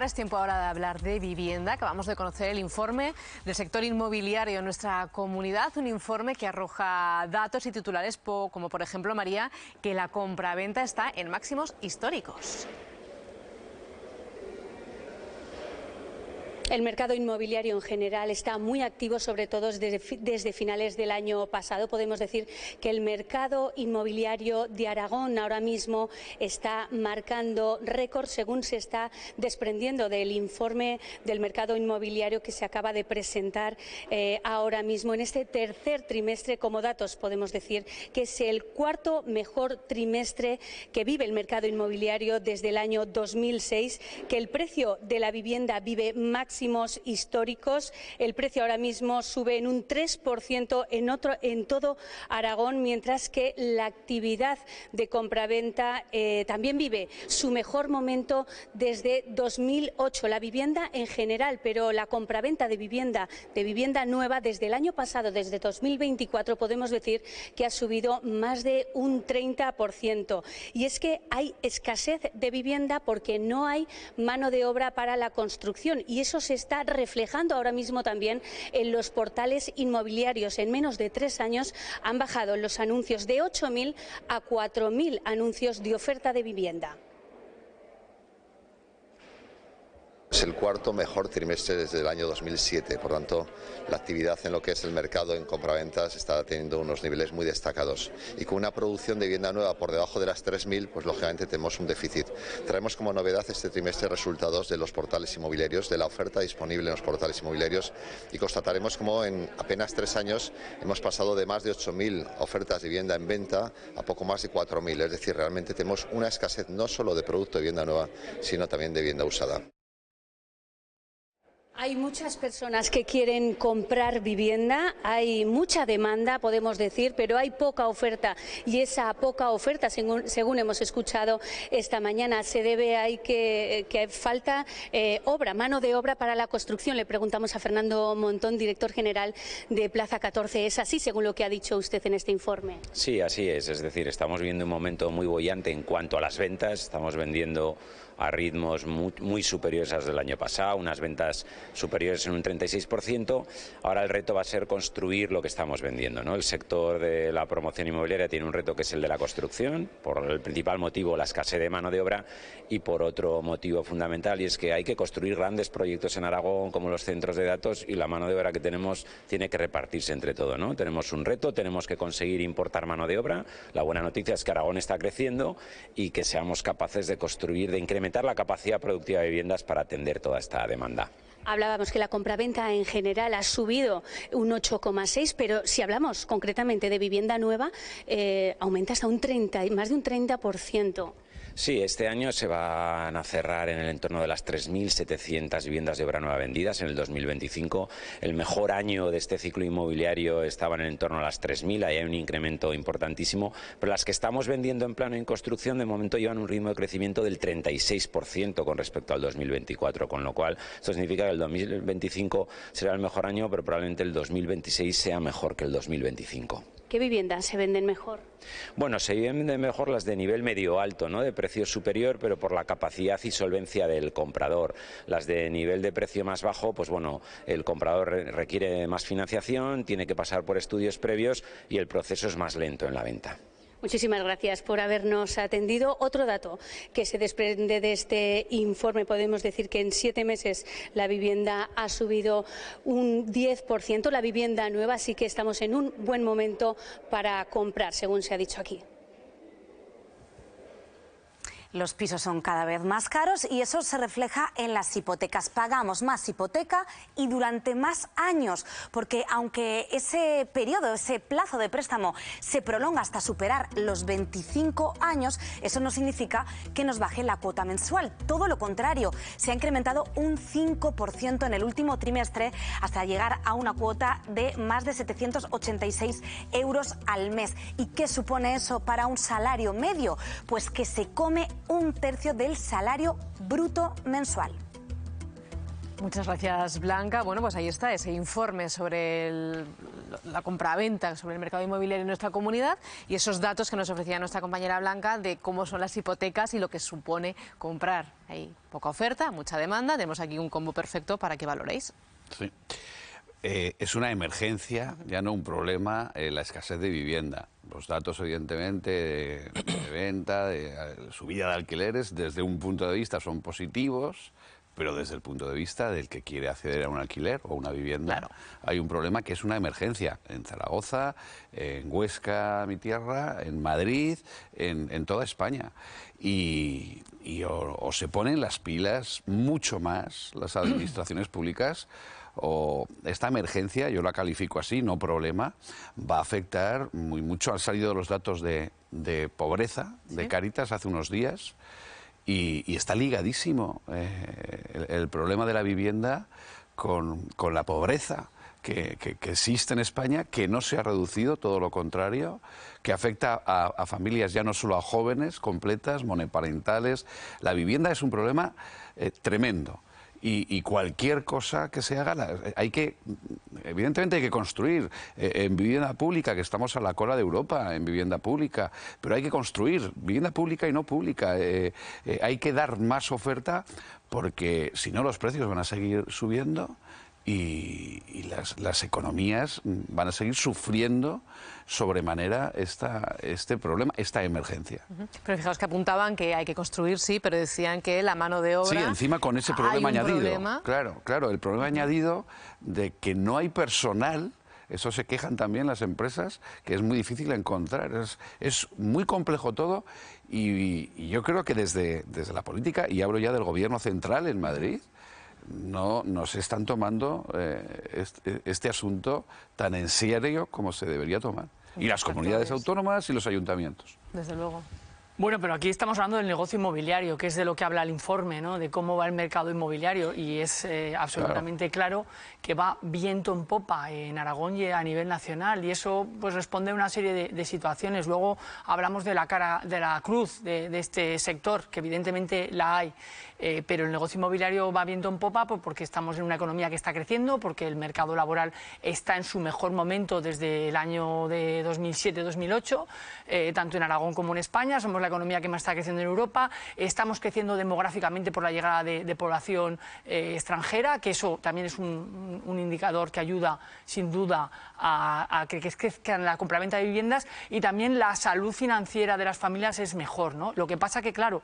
Es tiempo ahora de hablar de vivienda. Acabamos de conocer el informe del sector inmobiliario en nuestra comunidad, un informe que arroja datos y titulares como por ejemplo, María, que la compraventa está en máximos históricos. El mercado inmobiliario en general está muy activo, sobre todo desde finales del año pasado. Podemos decir que el mercado inmobiliario de Aragón ahora mismo está marcando récord, según se está desprendiendo del informe del mercado inmobiliario que se acaba de presentar ahora mismo. En este tercer trimestre, como datos, podemos decir que es el cuarto mejor trimestre que vive el mercado inmobiliario desde el año 2006, que el precio de la vivienda vive máximos históricos. El precio ahora mismo sube en un 3% en todo Aragón, mientras que la actividad de compraventa también vive su mejor momento desde 2008. La vivienda en general, pero la compraventa de vivienda nueva desde el año pasado, desde 2024, podemos decir que ha subido más de un 30%. Y es que hay escasez de vivienda porque no hay mano de obra para la construcción, y eso se está reflejando ahora mismo también en los portales inmobiliarios. En menos de 3 años han bajado los anuncios de 8.000 a 4.000 anuncios de oferta de vivienda. Es el cuarto mejor trimestre desde el año 2007, por tanto la actividad en lo que es el mercado en compraventas está teniendo unos niveles muy destacados, y con una producción de vivienda nueva por debajo de las 3.000, pues lógicamente tenemos un déficit. Traemos como novedad este trimestre resultados de los portales inmobiliarios, de la oferta disponible en los portales inmobiliarios, y constataremos como en apenas 3 años hemos pasado de más de 8.000 ofertas de vivienda en venta a poco más de 4.000, es decir, realmente tenemos una escasez no solo de producto de vivienda nueva, sino también de vivienda usada. Hay muchas personas que quieren comprar vivienda, hay mucha demanda, podemos decir, pero hay poca oferta, y esa poca oferta, según hemos escuchado esta mañana, se debe a que falta mano de obra para la construcción. Le preguntamos a Fernando Montón, director general de Plaza 14. ¿Es así, según lo que ha dicho usted en este informe? Sí, así es decir, estamos viendo un momento muy boyante en cuanto a las ventas. Estamos vendiendo a ritmos muy superiores a los del año pasado, unas ventas superiores en un 36%. Ahora el reto va a ser construir lo que estamos vendiendo, ¿no? El sector de la promoción inmobiliaria tiene un reto que es el de la construcción, por el principal motivo, la escasez de mano de obra, y por otro motivo fundamental, y es que hay que construir grandes proyectos en Aragón como los centros de datos, y la mano de obra que tenemos tiene que repartirse entre todo, ¿no? Tenemos un reto, tenemos que conseguir importar mano de obra. La buena noticia es que Aragón está creciendo y que seamos capaces de construir, de incrementar la capacidad productiva de viviendas para atender toda esta demanda. Hablábamos que la compraventa en general ha subido un 8,6%, pero si hablamos concretamente de vivienda nueva, aumenta hasta más de un 30%. Sí, este año se van a cerrar en el entorno de las 3.700 viviendas de obra nueva vendidas en el 2025. El mejor año de este ciclo inmobiliario estaba en el entorno a las 3.000, ahí hay un incremento importantísimo, pero las que estamos vendiendo en plano en construcción de momento llevan un ritmo de crecimiento del 36% con respecto al 2024, con lo cual esto significa que el 2025 será el mejor año, pero probablemente el 2026 sea mejor que el 2025. ¿Qué viviendas se venden mejor? Bueno, se venden mejor las de nivel medio-alto, ¿no? De precio superior, pero por la capacidad y solvencia del comprador. Las de nivel de precio más bajo, pues bueno, el comprador requiere más financiación, tiene que pasar por estudios previos y el proceso es más lento en la venta. Muchísimas gracias por habernos atendido. Otro dato que se desprende de este informe, podemos decir que en 7 meses la vivienda ha subido un 10%, la vivienda nueva, así que estamos en un buen momento para comprar, según se ha dicho aquí. Los pisos son cada vez más caros y eso se refleja en las hipotecas. Pagamos más hipoteca y durante más años, porque aunque ese periodo, ese plazo de préstamo se prolonga hasta superar los 25 años, eso no significa que nos baje la cuota mensual. Todo lo contrario, se ha incrementado un 5% en el último trimestre hasta llegar a una cuota de más de 786 euros al mes. ¿Y qué supone eso para un salario medio? Pues que se come un tercio del salario bruto mensual. Muchas gracias, Blanca. Bueno, pues ahí está ese informe sobre la compraventa, sobre el mercado inmobiliario en nuestra comunidad y esos datos que nos ofrecía nuestra compañera Blanca de cómo son las hipotecas y lo que supone comprar. Hay poca oferta, mucha demanda. Tenemos aquí un combo perfecto para que valoréis. Sí. Es una emergencia, ya no un problema, la escasez de vivienda. Los datos, evidentemente, de venta, de subida de alquileres, desde un punto de vista son positivos, pero desde el punto de vista del que quiere acceder a un alquiler o una vivienda, claro, hay un problema que es una emergencia en Zaragoza, en Huesca, mi tierra, en Madrid, en toda España. Y o se ponen las pilas mucho más las administraciones públicas, o esta emergencia, yo la califico así, no problema, va a afectar muy mucho. Han salido los datos de pobreza, ¿sí?, de Cáritas hace unos días. Y está ligadísimo el problema de la vivienda con la pobreza que existe en España, que no se ha reducido, todo lo contrario, que afecta a familias, ya no solo a jóvenes completas, monoparentales. La vivienda es un problema tremendo. Y cualquier cosa que se haga, evidentemente hay que construir en vivienda pública, que estamos a la cola de Europa en vivienda pública, pero hay que construir vivienda pública y no pública. Hay que dar más oferta porque si no los precios van a seguir subiendo y las economías van a seguir sufriendo sobremanera este problema, esta emergencia. Pero fijaos que apuntaban que hay que construir, sí, pero decían que la mano de obra... Sí, encima con ese problema añadido. Problema. Claro, el problema añadido de que no hay personal. Eso se quejan también las empresas, que es muy difícil encontrar. Es muy complejo todo y yo creo que desde la política, y hablo ya del gobierno central en Madrid, no se están tomando este asunto tan en serio como se debería tomar. Y las comunidades autónomas y los ayuntamientos. Desde luego. Bueno, pero aquí estamos hablando del negocio inmobiliario, que es de lo que habla el informe, ¿no?, de cómo va el mercado inmobiliario, y es absolutamente claro que va viento en popa en Aragón y a nivel nacional, y eso pues responde a una serie de situaciones. Luego hablamos de la cara, de la cruz de este sector, que evidentemente la hay, pero el negocio inmobiliario va viento en popa porque estamos en una economía que está creciendo, porque el mercado laboral está en su mejor momento desde el año de 2007-2008, tanto en Aragón como en España. Somos la economía que más está creciendo en Europa, estamos creciendo demográficamente por la llegada de población extranjera, que eso también es un indicador que ayuda sin duda a que crezcan la compraventa de viviendas, y también la salud financiera de las familias es mejor, ¿no? Lo que pasa que, claro,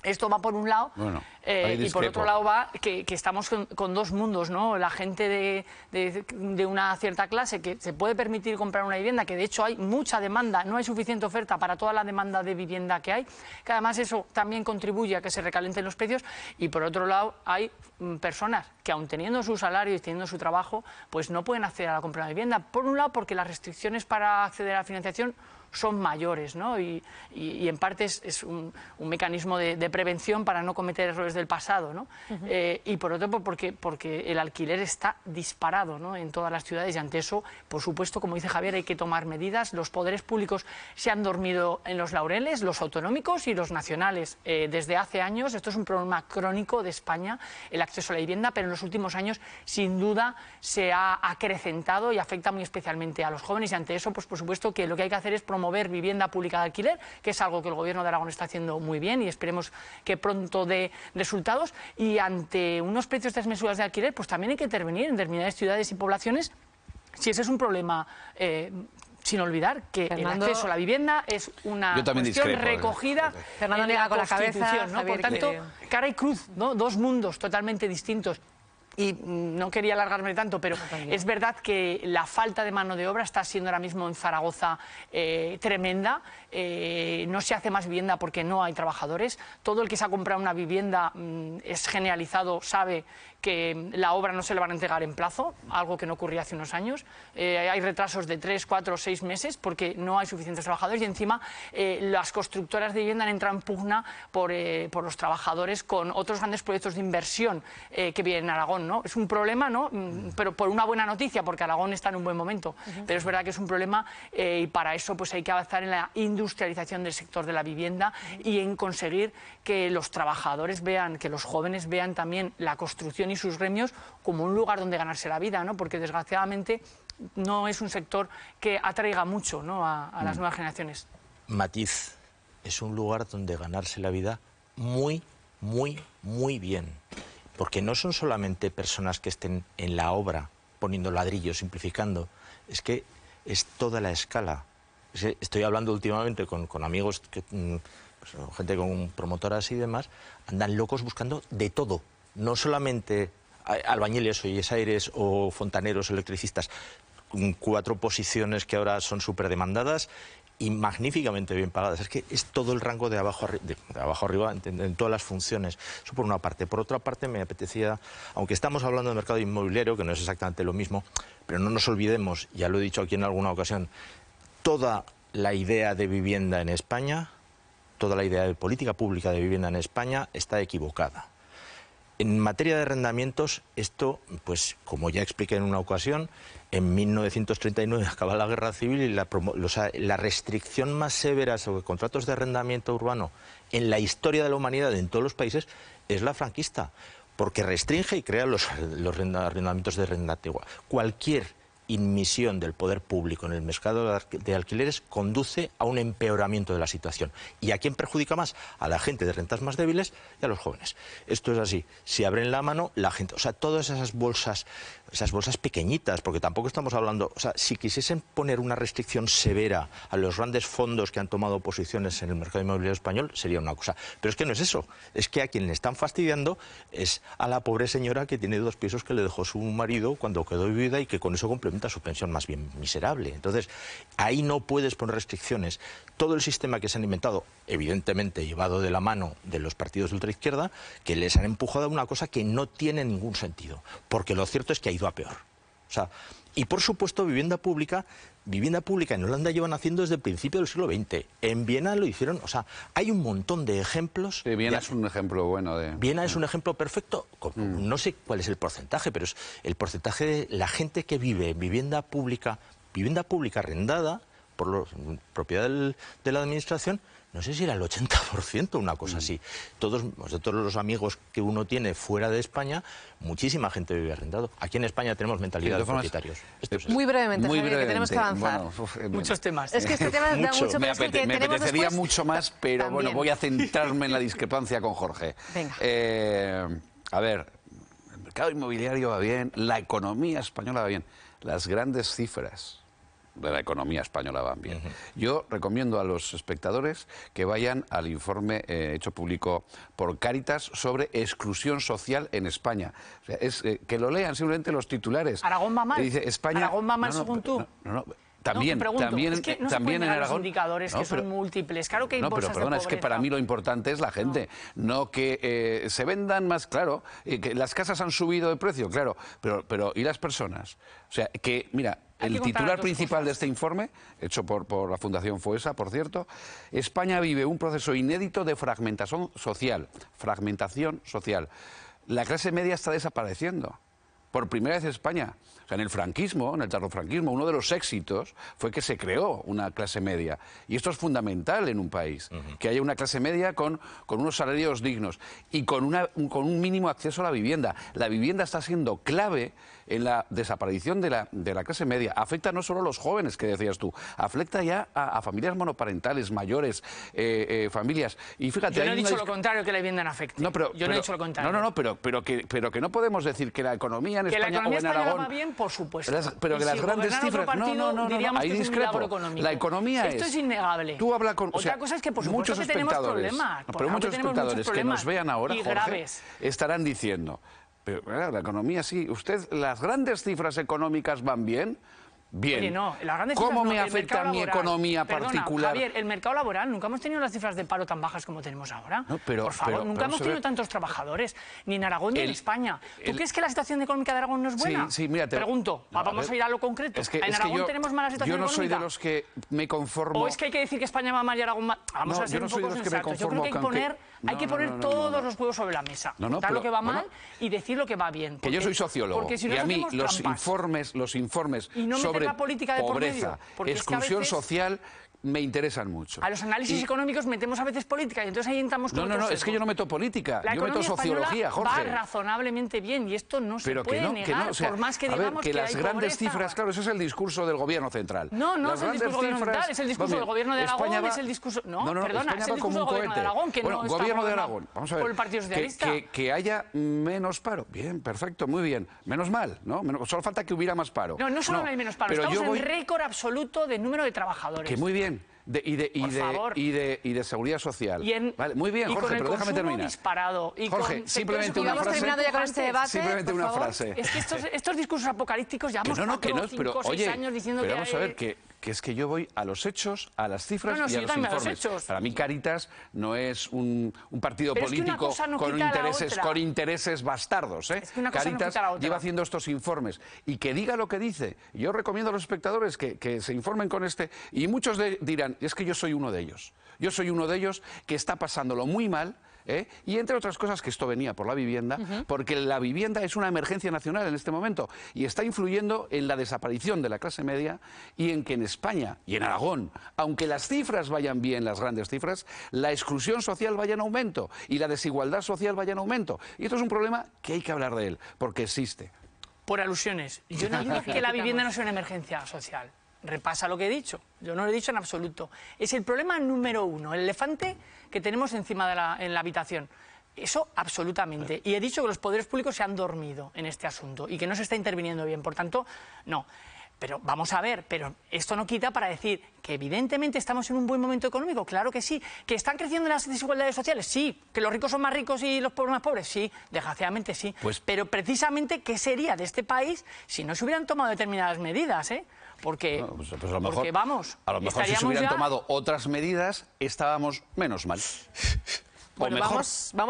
esto va por un lado, bueno, y por otro lado va que estamos con dos mundos, ¿no? La gente de una cierta clase que se puede permitir comprar una vivienda, que de hecho hay mucha demanda, no hay suficiente oferta para toda la demanda de vivienda que hay, que además eso también contribuye a que se recalenten los precios, y por otro lado hay personas que aun teniendo su salario y teniendo su trabajo, pues no pueden acceder a la compra de vivienda. Por un lado porque las restricciones para acceder a la financiación son mayores, ¿no? Y en parte es un mecanismo de prevención para no cometer errores del pasado, ¿no? Y por otro porque el alquiler está disparado, ¿no?, en todas las ciudades, y ante eso, por supuesto, como dice Javier, hay que tomar medidas. Los poderes públicos se han dormido en los laureles, los autonómicos y los nacionales. Desde hace años esto es un problema crónico de España, el acceso a la vivienda, pero en los últimos años sin duda se ha acrecentado y afecta muy especialmente a los jóvenes, y ante eso, pues por supuesto que lo que hay que hacer es promover vivienda pública de alquiler, que es algo que el Gobierno de Aragón está haciendo muy bien y esperemos que pronto dé resultados, y ante unos precios desmesurados de alquiler, pues también hay que intervenir en determinadas ciudades y poblaciones si ese es un problema. Sin olvidar que Fernando, el acceso a la vivienda es una cuestión recogida Fernando en la con Constitución, la cabeza, ¿no? Por tanto, cara y cruz, ¿no?, dos mundos totalmente distintos. Y no quería alargarme tanto, pero es verdad que la falta de mano de obra está siendo ahora mismo en Zaragoza tremenda. No se hace más vivienda porque no hay trabajadores. Todo el que se ha comprado una vivienda es generalizado, sabe que la obra no se le van a entregar en plazo, algo que no ocurría hace unos años. Hay retrasos de 3, 4, 6 meses porque no hay suficientes trabajadores, y encima las constructoras de vivienda han entrado en pugna por los trabajadores con otros grandes proyectos de inversión que vienen en Aragón, Aragón, ¿no? Es un problema, ¿no? Pero por una buena noticia, porque Aragón está en un buen momento. Pero es verdad que es un problema y para eso pues hay que avanzar en la industrialización del sector de la vivienda y en conseguir que los trabajadores vean, que los jóvenes vean también la construcción y sus gremios como un lugar donde ganarse la vida, ¿no? Porque desgraciadamente no es un sector que atraiga mucho, ¿no? a las nuevas generaciones. Matiz, es un lugar donde ganarse la vida muy bien, porque no son solamente personas que estén en la obra poniendo ladrillos, simplificando, es que es toda la escala. Estoy hablando últimamente con amigos, pues, gente con promotoras y demás, andan locos buscando de todo, no solamente albañiles o yesaires o fontaneros, electricistas, 4 posiciones que ahora son súper demandadas y magníficamente bien pagadas. Es que es todo el rango de abajo arriba en todas las funciones. Eso por una parte. Por otra parte me apetecía, aunque estamos hablando de mercado inmobiliario, que no es exactamente lo mismo, pero no nos olvidemos, ya lo he dicho aquí en alguna ocasión, toda la idea de vivienda en España, toda la idea de política pública de vivienda en España está equivocada. En materia de arrendamientos, esto, pues como ya expliqué en una ocasión, en 1939 acaba la Guerra Civil y la restricción más severa sobre contratos de arrendamiento urbano en la historia de la humanidad en todos los países es la franquista, porque restringe y crea los arrendamientos de renta antigua. Cualquier inmisión del poder público en el mercado de alquileres conduce a un empeoramiento de la situación. ¿Y a quién perjudica más? A la gente de rentas más débiles y a los jóvenes. Esto es así. Si abren la mano, la gente... O sea, todas esas bolsas pequeñitas, porque tampoco estamos hablando... O sea, si quisiesen poner una restricción severa a los grandes fondos que han tomado posiciones en el mercado inmobiliario español, sería una cosa. Pero es que no es eso. Es que a quien le están fastidiando es a la pobre señora que tiene 2 pisos que le dejó su marido cuando quedó viuda y que con eso complementa su pensión más bien miserable. Entonces, ahí no puedes poner restricciones. Todo el sistema que se han inventado, evidentemente llevado de la mano de los partidos de ultraizquierda, que les han empujado a una cosa que no tiene ningún sentido, porque lo cierto es que ha ido a peor. O sea, y por supuesto vivienda pública en Holanda llevan haciendo desde el principio del siglo XX. En Viena lo hicieron, o sea, hay un montón de ejemplos. Sí, Viena es un ejemplo bueno de... Viena es un ejemplo perfecto, no sé cuál es el porcentaje, pero es el porcentaje de la gente que vive en vivienda pública arrendada por propiedad de la administración, no sé si era el 80%, una cosa así. Todos los amigos que uno tiene fuera de España, muchísima gente vive arrendado. Aquí en España tenemos mentalidad de propietarios. Muy brevemente, Javier, que tenemos que avanzar. Muchos temas. Es que este tema da mucho, pero me apetecería mucho más, pero también. Bueno, voy a centrarme en la discrepancia con Jorge. Venga. A ver, el mercado inmobiliario va bien, la economía española va bien, las grandes cifras de la economía española van bien. Yo recomiendo a los espectadores que vayan al informe hecho público por Cáritas sobre exclusión social en España. O sea, que lo lean simplemente los titulares. Aragón va mal. Dice, España, Aragón va mal según tú. También, es que no también en Aragón. Los indicadores que son múltiples. Claro que hay bolsas pero perdona, de es que para mí lo importante es la gente, no que se vendan más, claro, que las casas han subido de precio, claro, pero ¿y las personas? O sea, que, mira, el titular principal de este informe, hecho por la Fundación FOESA, por cierto, España vive un proceso inédito de fragmentación social. La clase media está desapareciendo. Por primera vez en España. O sea, en el franquismo, en el tardofranquismo, uno de los éxitos fue que se creó una clase media. Y esto es fundamental en un país, que haya una clase media con unos salarios dignos y con un mínimo acceso a la vivienda. La vivienda está siendo clave en la desaparición de la clase media. Afecta no solo a los jóvenes, que decías tú, afecta ya a familias monoparentales, mayores, familias. Y fíjate, yo no he dicho lo contrario, que la vivienda no afecte. No, yo no he dicho lo contrario. Pero que no podemos decir que la economía en España o en Aragón va bien, por supuesto. Pero que las grandes cifras... No, ahí discrepo. La economía Esto es innegable. Tú hablas con... Otra cosa es que, por supuesto, que tenemos problemas. Pero muchos espectadores que nos vean ahora, Jorge, estarán diciendo... Pero la economía sí. ¿Las grandes cifras económicas van bien? Bien. Oye, no, las grandes ¿Cómo cifras me afecta a mi economía particular? Javier, el mercado laboral, nunca hemos tenido las cifras de paro tan bajas como tenemos ahora. No, por favor, nunca hemos tenido tantos trabajadores, ni en Aragón ni en España. ¿Tú crees que la situación económica de Aragón no es buena? Sí, mira, pregunto, vamos a ir a lo concreto. ¿En Aragón tenemos mala situación económica? Yo no soy de los que me conformo... ¿O es que hay que decir que España va mal y Aragón mal? Vamos a ser un poco sensatos. Yo creo que hay que poner Hay que poner todos los huevos sobre la mesa. Contar lo que va mal y decir lo que va bien. Que yo soy sociólogo si no y a mí los trampas. informes Y no sobre la política de pobreza, exclusión social me interesan mucho. A los análisis económicos metemos a veces política y entonces ahí entramos con No, es que yo no meto política, yo meto sociología, Jorge. Va razonablemente bien y esto no se puede negar, por más que digamos que las hay grandes pobreza. Cifras, claro, eso es el discurso del gobierno central. No es el discurso del gobierno central, es el discurso del gobierno de Aragón, es el discurso... perdona, es el discurso del gobierno de Aragón, que no está gobierno de Aragón, vamos a ver, por el Partido Socialista. Que haya menos paro, bien, perfecto, muy bien, menos mal, ¿no? Solo falta que hubiera más paro. No solo hay menos paro, estamos en récord absoluto de número de trabajadores. Que muy bien. Y de seguridad social. Vale, muy bien, Jorge, pero déjame terminar. Disparado, Jorge, simplemente una frase. Terminado ya con este debate, simplemente una frase. Es que estos discursos apocalípticos llevamos 4, 5, 6 años diciendo que vamos a ver que es que yo voy a los hechos, a las cifras y a los informes. Para mí Cáritas no es un partido político con intereses bastardos. Cáritas lleva haciendo estos informes y que diga lo que dice. Yo recomiendo a los espectadores que se informen con este y muchos dirán, es que yo soy uno de ellos. Yo soy uno de ellos que está pasándolo muy mal. Y entre otras cosas que esto venía por la vivienda, porque la vivienda es una emergencia nacional en este momento y está influyendo en la desaparición de la clase media y en que en España y en Aragón, aunque las cifras vayan bien, las grandes cifras, la exclusión social vaya en aumento y la desigualdad social vaya en aumento. Y esto es un problema que hay que hablar de él, porque existe. Por alusiones. Yo no digo que la vivienda no sea una emergencia social. Repasa lo que he dicho. Yo no lo he dicho en absoluto. Es el problema número 1, el elefante que tenemos encima en la habitación. Eso absolutamente. Y he dicho que los poderes públicos se han dormido en este asunto y que no se está interviniendo bien. Por tanto, no. Pero vamos a ver, pero esto no quita para decir que evidentemente estamos en un buen momento económico, claro que sí. ¿Que están creciendo las desigualdades sociales? Sí. ¿Que los ricos son más ricos y los pobres más pobres? Sí, desgraciadamente sí. Pero precisamente, ¿qué sería de este país si no se hubieran tomado determinadas medidas, Porque, pues a lo mejor, porque vamos, a lo mejor si se hubieran tomado otras medidas, estábamos menos mal. Bueno, vamos